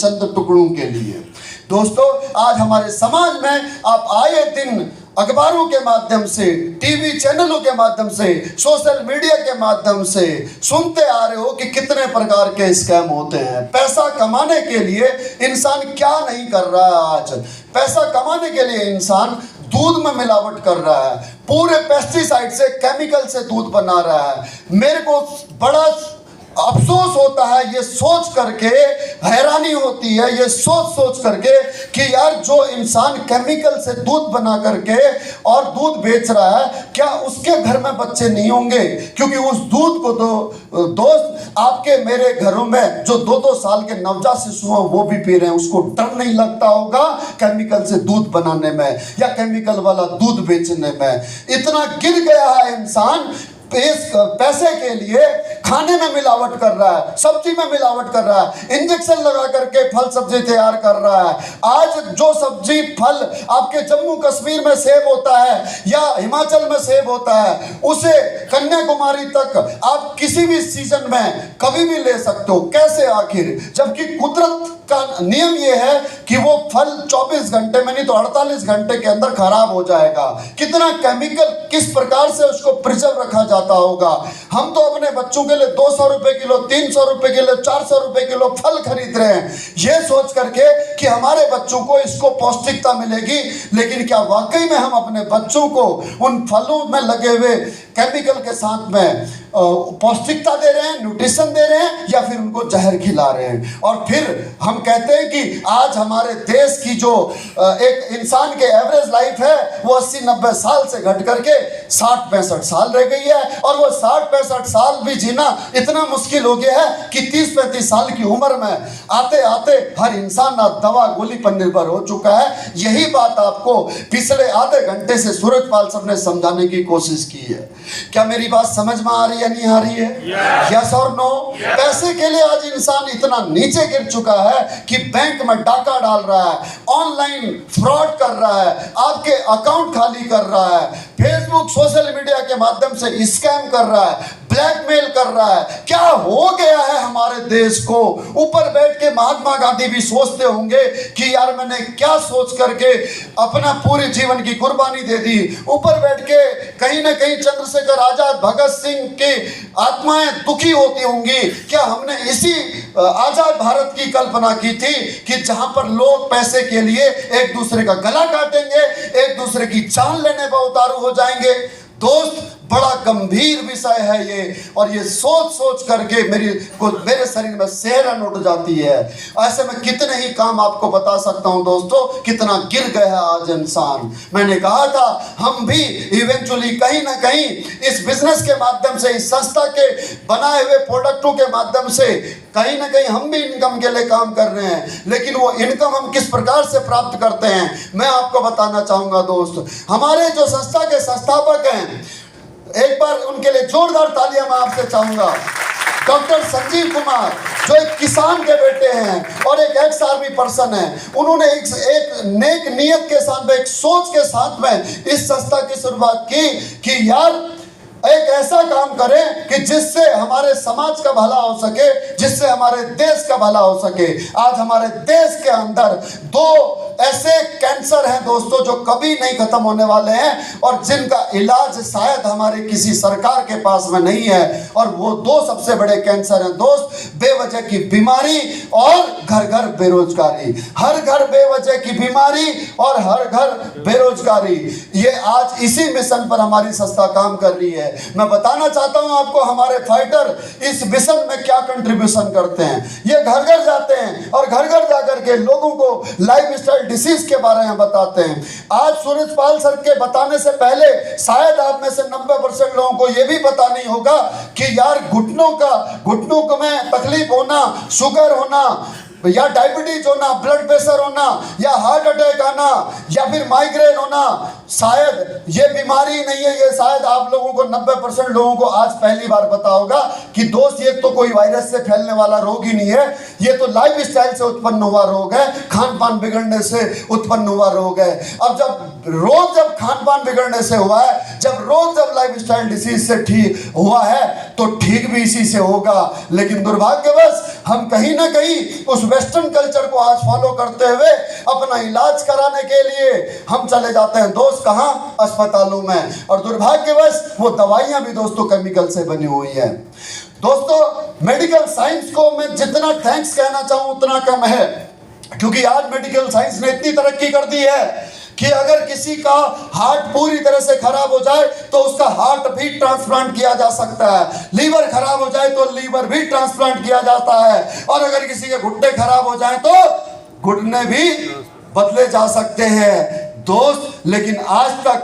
चंद टुकड़ों के लिए। दोस्तों, आज हमारे समाज में आप आए दिन अखबारों के माध्यम से, टीवी चैनलों के माध्यम से, सोशल मीडिया के माध्यम से सुनते आ रहे हो कि कितने प्रकार के स्कैम होते हैं। पैसा कमाने के लिए इंसान क्या नहीं कर रहा है। आज पैसा कमाने के लिए इंसान दूध में मिलावट कर रहा है, पूरे पेस्टिसाइड से, केमिकल से दूध बना रहा है। मेरे को बड़ा अफसोस होता है ये सोच करके, हैरानी होती है ये सोच करके कि यार जो इंसान केमिकल से दूध बना करके और दूध बेच रहा है, क्या उसके घर में बच्चे नहीं होंगे? क्योंकि उस दूध को तो दोस्त आपके मेरे घरों में जो 2-2 साल के नवजात शिशु हैं वो भी पी रहे हैं। उसको डर नहीं लगता होगा केमिकल से दूध बनाने में या केमिकल वाला दूध बेचने में। इतना गिर गया है इंसान, पैसे के लिए खाने में मिलावट कर रहा है, सब्जी में मिलावट कर रहा है, इंजेक्शन लगा करके फल सब्जी तैयार कर रहा है। आज जो सब्जी फल आपके जम्मू कश्मीर में सेब होता है या हिमाचल में सेब होता है, उसे कन्याकुमारी तक आप किसी भी सीजन में कभी भी ले सकते हो। कैसे आखिर? जबकि कुदरत का नियम यह है कि वो फल 24 घंटे में नहीं तो 48 घंटे के अंदर खराब हो जाएगा। कितना केमिकल, किस प्रकार से उसको प्रिजर्व रखा जाता होगा। हम तो अपने बच्चों के लिए 200 रुपए किलो, 300 रुपए किलो, 400 रुपए किलो फल खरीद रहे हैं, ये सोच करके कि हमारे बच्चों को इसको पौष्टिकता मिलेगी। लेकिन क्या वाकई में हम अपने बच्चों को उन फलों में लगे हुए केमिकल के साथ में पौष्टिकता दे रहे हैं, न्यूट्रिशन दे रहे हैं, या फिर उनको जहर खिला रहे हैं? और फिर हम कहते हैं कि आज हमारे देश की जो एक इंसान के एवरेज लाइफ है वो 80-90 साल से घट करके 60-65 साल रह गई है। और वो 60-65 साल भी जीना इतना मुश्किल हो गया है कि 30-35 साल की उम्र में आते आते हर इंसान ना दवा गोली पर निर्भर हो चुका है। यही बात आपको पिछले आधे घंटे से सूरजपाल साहब ने समझाने की कोशिश की है। क्या मेरी बात समझ में आ रही है, नहीं आ रही है? यस और नो? पैसे के लिए आज इंसान इतना नीचे गिर चुका है कि बैंक में डाका डाल रहा है, ऑनलाइन फ्रॉड कर रहा है, आपके अकाउंट खाली कर रहा है, फेसबुक सोशल मीडिया के माध्यम से स्कैम कर रहा है, ब्लैकमेल कर रहा है। क्या हो गया है हमारे देश को? ऊपर बैठ के महात्मा गांधी भी सोचते होंगे कि यार मैंने क्या सोच करके अपना पूरे जीवन की कुर्बानी दे दी। ऊपर बैठ के कहीं ना कहीं चंद्रशेखर आजाद, भगत सिंह की आत्माएं दुखी होती होंगी। क्या हमने इसी आजाद भारत की कल्पना की थी कि जहां पर लोग पैसे के लिए एक दूसरे का गला काटेंगे, एक दूसरे की जान लेने पर उतारू हो जाएंगे? दोस्त, बड़ा गंभीर विषय है ये, और ये सोच करके मेरे शरीर में सिहरन उठ जाती है। ऐसे में कितने ही काम आपको बता सकता हूं दोस्तों, कितना गिर गया आज इंसान। मैंने कहा था हम भी इवेंचुअली कहीं ना कहीं इस बिजनेस के माध्यम से, इस संस्था के बनाए हुए प्रोडक्टों के माध्यम से कहीं ना कहीं हम भी इनकम के लिए काम कर रहे हैं। लेकिन वो इनकम हम किस प्रकार से प्राप्त करते हैं मैं आपको बताना चाहूंगा दोस्त। हमारे जो संस्था के संस्थापक हैं, एक बार उनके लिए जोरदार तालियां मैं आपसे चाहूंगा। डॉक्टर संजीव कुमार, जो एक किसान के बेटे हैं और एक एक्स आर्मी पर्सन है, उन्होंने एक नेक नियत के साथ में, एक सोच के साथ में इस संस्था की शुरुआत की कि यार एक ऐसा काम करें कि जिससे हमारे समाज का भला हो सके, जिससे हमारे देश का भला हो सके। आज हमारे देश के अंदर 2 ऐसे कैंसर हैं दोस्तों जो कभी नहीं खत्म होने वाले हैं और जिनका इलाज शायद हमारे किसी सरकार के पास में नहीं है। और वो 2 सबसे बड़े कैंसर हैं दोस्त, बेवजह की बीमारी और घर घर बेरोजगारी। हर घर बेवजह की बीमारी और हर घर बेरोजगारी। ये आज इसी मिशन पर हमारी संस्था काम कर रही है। मैं बताना चाहता हूं आपको, हमारे फाइटर इस मिशन में क्या कंट्रीब्यूशन करते हैं। ये घर घर जाते हैं और घर घर जाकर के लोगों को लाइफस्टाइल डिसीज के बारे में बताते हैं। आज सूरजपाल सर के बताने से पहले शायद आप में से 90% लोगों को यह भी पता नहीं होगा कि यार घुटनों में तकलीफ होना, शुगर होना या डायबिटीज होना, ब्लड प्रेशर होना या हार्ट अटैक आना या फिर माइग्रेन होना, शायद ये बीमारी नहीं है, ये शायद आप लोगों को 90% लोगों को आज पहली बार पता होगा कि दोस्त ये तो कोई वायरस से फैलने वाला रोग ही नहीं है, ये तो लाइफ स्टाइल से उत्पन्न हुआ रोग है, खान पान बिगड़ने से उत्पन्न हुआ रोग है। अब जब खान पान बिगड़ने से हुआ है, जब लाइफ स्टाइल डिसीज से ठीक हुआ है, तो ठीक भी इसी से होगा। लेकिन दुर्भाग्यवश हम कहीं ना कहीं उस वेस्टर्न कल्चर को आज फॉलो करते हुए अपना इलाज कराने के लिए हम चले जाते हैं दोस्त कहाँ, अस्पतालों में। और दुर्भाग्यवश वो दवाइयां भी दोस्तों केमिकल से बनी हुई है। दोस्तों मेडिकल साइंस को मैं जितना थैंक्स कहना चाहूं उतना कम है, क्योंकि आज मेडिकल साइंस ने इतनी तरक्की कर दी है कि अगर किसी का हार्ट पूरी तरह से खराब हो जाए तो उसका हार्ट भी ट्रांसप्लांट किया जा सकता है, लीवर खराब हो जाए तो लीवर भी ट्रांसप्लांट किया जाता है, और अगर किसी के घुटने खराब हो जाए तो घुटने भी बदले जा सकते हैं दोस्त। लेकिन आज तक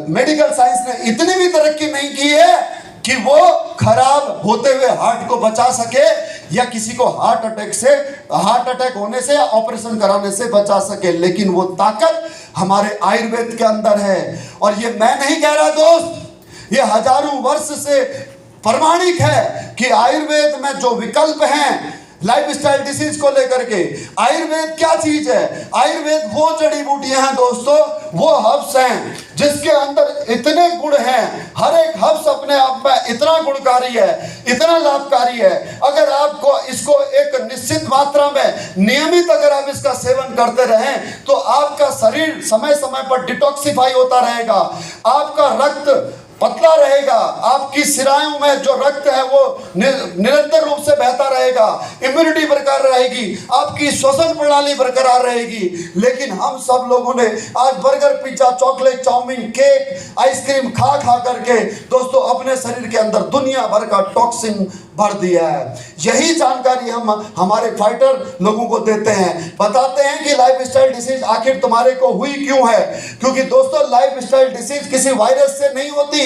मेडिकल साइंस ने इतनी भी तरक्की नहीं की है कि वो खराब होते हुए हार्ट को बचा सके, या किसी को हार्ट अटैक होने से या ऑपरेशन कराने से बचा सके। लेकिन वो ताकत हमारे आयुर्वेद के अंदर है। और ये मैं नहीं कह रहा दोस्त, ये हजारों वर्ष से प्रमाणिक है कि आयुर्वेद में जो विकल्प हैं लाइफ स्टाइल डिसीज को लेकर के, आयुर्वेद क्या चीज है? आयुर्वेद वो जड़ी बूटियां हैं दोस्तों, वो हर्ब्स हैं जिसके अंदर इतने गुण हैं। हर एक हर्ब्स अपने आप में इतना गुणकारी है, इतना लाभकारी है। अगर आपको इसको एक निश्चित मात्रा में नियमित अगर आप इसका सेवन करते रहें तो आपका शरीर समय समय पर डिटॉक्सिफाई होता रहेगा, आपका रक्त पतला रहेगा, आपकी शिराओं में जो रक्त है वो निरंतर रूप से बहता रहेगा, इम्यूनिटी बरकरार रहेगी, आपकी श्वसन प्रणाली बरकरार रहेगी। लेकिन हम सब लोगों ने आज burger, pizza, chocolate, chow mein, cake, ice cream खा करके दोस्तों अपने शरीर के अंदर दुनिया भर का टॉक्सिन भर दिया है। यही जानकारी हम हमारे फाइटर लोगों को देते हैं, बताते हैं कि लाइफ स्टाइल डिसीज आखिर तुम्हारे को हुई क्यों है। क्योंकि दोस्तों लाइफ स्टाइल डिसीज किसी वायरस से नहीं होती,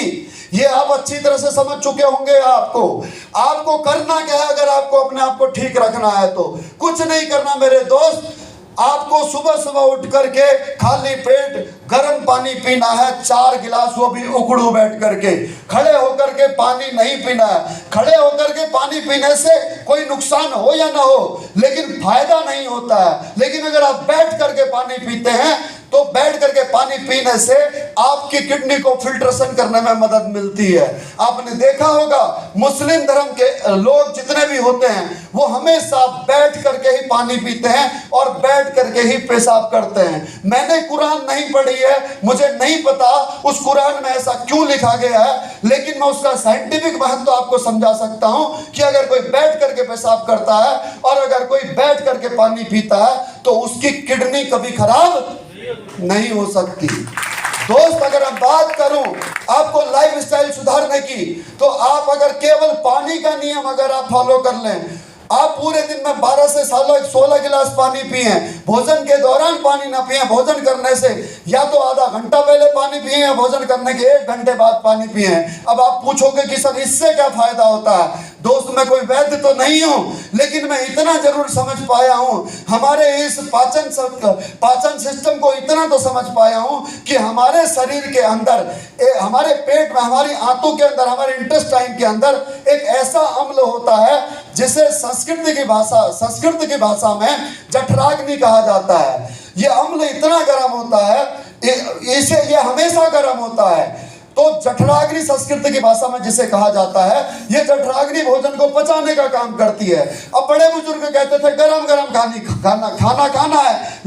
ये आप अच्छी तरह से समझ चुके होंगे। आपको करना क्या है अगर आपको अपने आप को ठीक रखना है तो? कुछ नहीं करना मेरे दोस्त, आपको सुबह सुबह उठ करके खाली पेट गर्म पानी पीना है, 4 गिलास, वो भी उकड़ू बैठ करके। खड़े होकर के पानी नहीं पीना है। खड़े होकर के पानी पीने से कोई नुकसान हो या ना हो, लेकिन फायदा नहीं होता है। लेकिन अगर आप बैठ करके पानी पीते हैं तो बैठ करके पानी पीने से आपकी किडनी को फिल्ट्रेशन करने में मदद मिलती है। आपने देखा होगा मुस्लिम धर्म के लोग जितने भी होते हैं वो हमेशा बैठ करके ही पानी पीते हैं और बैठ करके ही पेशाब करते हैं। मैंने कुरान नहीं पढ़ी है, मुझे नहीं पता उस कुरान में ऐसा क्यों लिखा गया है, लेकिन मैं उसका साइंटिफिक महत्व आपको समझा सकता हूं कि अगर कोई बैठ करके पेशाब करता है और अगर कोई बैठ करके पानी पीता है तो उसकी किडनी कभी खराब नहीं हो सकती। दोस्त अगर हम बात करूं आपको लाइफ स्टाइल सुधारने की, तो आप अगर केवल पानी का नियम अगर आप फॉलो कर लें, आप पूरे दिन में 12 से 16 गिलास पानी पिए, भोजन के दौरान पानी ना पिए, भोजन करने से या तो आधा घंटा पहले पानी पिए या भोजन करने के 1 घंटे बाद पानी पिए। अब आप पूछोगे कि सर इससे क्या फायदा होता है? दोस्त मैं कोई वैद्य तो नहीं हूं, लेकिन मैं इतना जरूर समझ पाया हूं, हमारे इस पाचन सिस्टम को इतना तो समझ पाया हूं कि हमारे शरीर के अंदर, हमारे पेट में, हमारी आंतों के अंदर, हमारे इंटेस्टाइन के अंदर एक ऐसा अम्ल होता है जिसे संस्कृत की भाषा में जठराग्नि कहा जाता है। ये अम्ल इतना गर्म होता है, इसे ये हमेशा गर्म होता है। तो जठराग्नि संस्कृत की भाषा में जिसे कहा जाता है, ये जठराग्नि भोजन को पचाने का काम करती है। अब बड़े बुजुर्ग कहते थे गरम गरम खाना है,